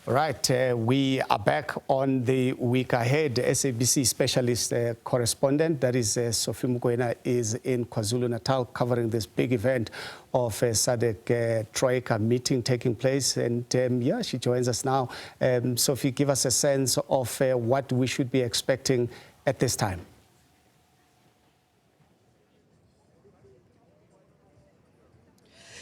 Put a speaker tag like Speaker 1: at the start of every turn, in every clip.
Speaker 1: Right, we are back on the week ahead. SABC specialist correspondent, that is Sophie Mokoena, is in KwaZulu-Natal covering this big event of SADC Troika meeting taking place. And yeah, she joins us now. Sophie, give us a sense of what we should be expecting at this time.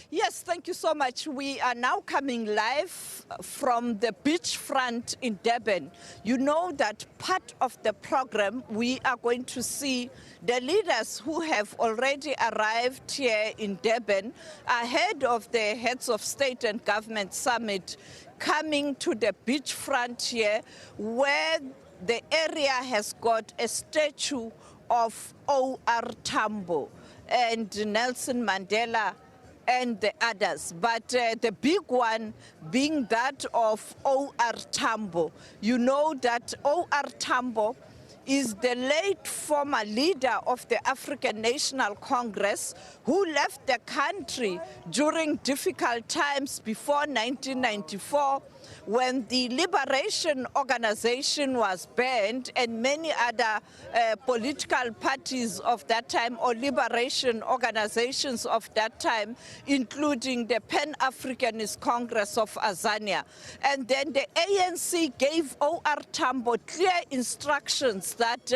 Speaker 2: Yes, thank you so much. We are now coming live from the beachfront in Durban. You know that part of the program, we are going to see the leaders who have already arrived here in Durban ahead of the Heads of State and Government Summit coming to the beachfront here, where the area has got a statue of OR Tambo and Nelson Mandela and the others, but the big one being that of OR Tambo. You know that OR Tambo is the late former leader of the African National Congress who left the country during difficult times before 1994, when the Liberation Organization was banned and many other political parties of that time or liberation organizations of that time, including the Pan-Africanist Congress of Azania. And then the ANC gave OR Tambo clear instructions that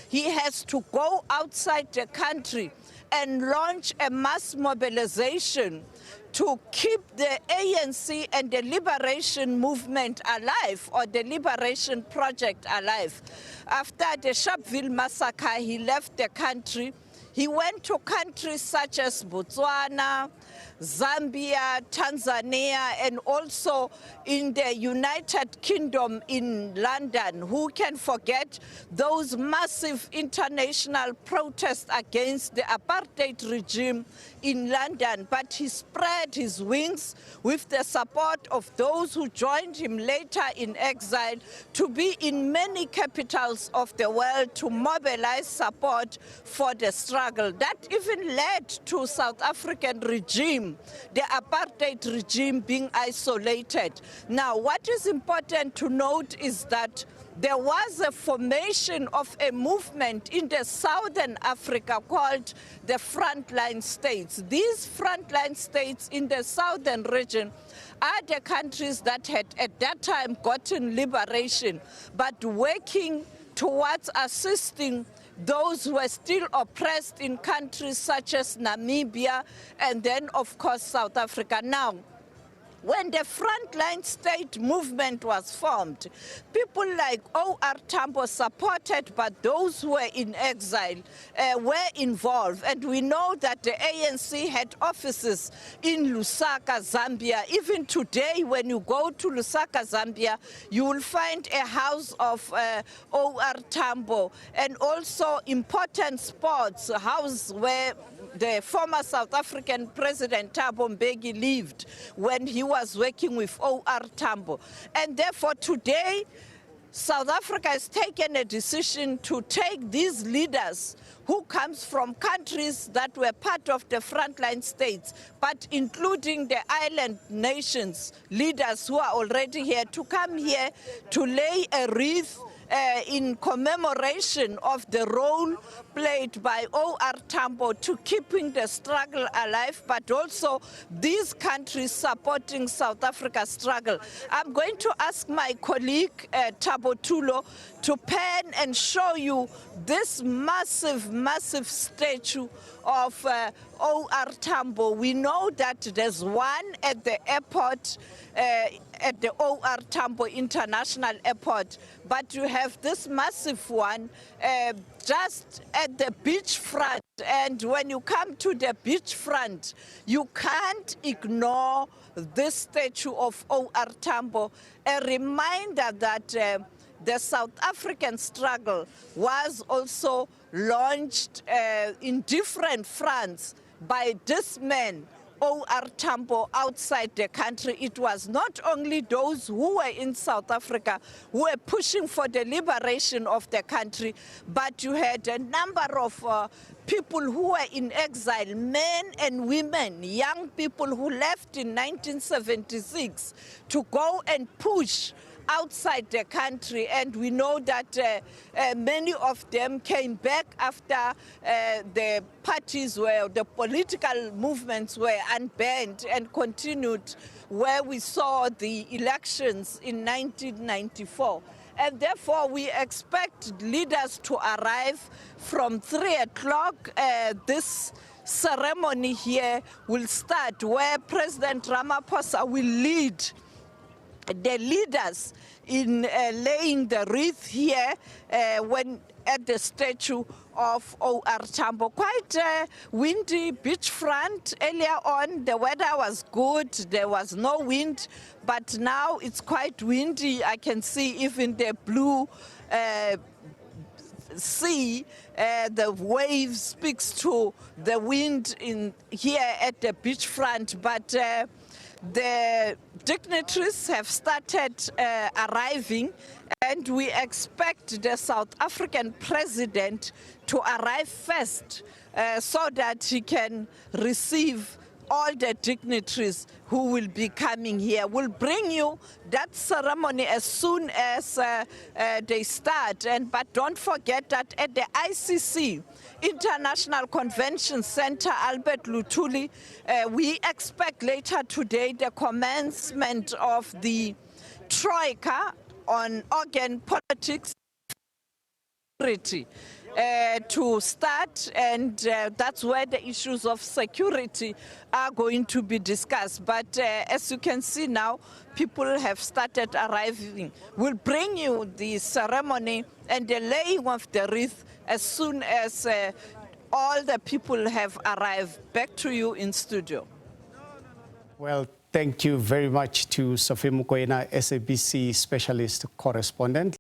Speaker 2: he has to go outside the country and launch a mass mobilization to keep the ANC and the liberation movement alive, or the liberation project alive. After the Sharpeville massacre, he left the country. He went to countries such as Botswana, Zambia, Tanzania, and also in the United Kingdom in London. Who can forget those massive international protests against the apartheid regime in London? But he spread his wings with the support of those who joined him later in exile to be in many capitals of the world to mobilize support for the struggle. That even led to South African regime, the apartheid regime, being isolated. Now, what is important to note is that there was a formation of a movement in the southern Africa called the frontline states. These frontline states in the southern region are the countries that had at that time gotten liberation, but working towards assisting those who were still oppressed in countries such as Namibia and then, of course, South Africa. Now, when the frontline state movement was formed, people like OR Tambo, supported by those who were in exile, were involved. And we know that the ANC had offices in Lusaka, Zambia. Even today, when you go to Lusaka, Zambia, you will find a house of OR Tambo, and also important spots, a house where the former South African President Thabo Mbeki lived when he was working with OR Tambo. And therefore today, South Africa has taken a decision to take these leaders who comes from countries that were part of the frontline states, but including the island nations, leaders who are already here, to come here to lay a wreath in commemoration of the role played by OR Tambo to keeping the struggle alive, but also these countries supporting South Africa's struggle. I'm going to ask my colleague Thabo Tulo to pan and show you this massive, massive statue of OR Tambo. We know that there's one at the airport, at the OR Tambo International Airport, but you have this massive one just at the beachfront. And when you come to the beachfront, you can't ignore this statue of OR Tambo, a reminder that the South African struggle was also launched in different fronts by this man OR Tambo outside the country, it was not only those who were in South Africa who were pushing for the liberation of the country, but you had a number of people who were in exile, men and women, young people who left in 1976 to go and push outside the country, and we know that many of them came back after the parties the political movements were unbanned and continued where we saw the elections in 1994. And therefore, we expect leaders to arrive from 3 o'clock. This ceremony here will start where President Ramaphosa will lead the leaders in laying the wreath here when at the statue of OR Tambo. Quite a windy beachfront. Earlier on, the weather was good. There was no wind, but now it's quite windy. I can see even the blue sea, the waves speaks to the wind in here at the beachfront, but the dignitaries have started arriving, and we expect the South African president to arrive first so that he can receive all the dignitaries who will be coming here. We'll bring you that ceremony as soon as they start. But don't forget that at the ICC, International Convention Center, Albert Luthuli, we expect later today the commencement of the Troika on organ politics to start, and that's where the issues of security are going to be discussed. But as you can see now, people have started arriving. We'll bring you the ceremony and the laying of the wreath as soon as all the people have arrived. Back to you in studio.
Speaker 1: Well, thank you very much to Sophie Mokoena, SABC specialist correspondent.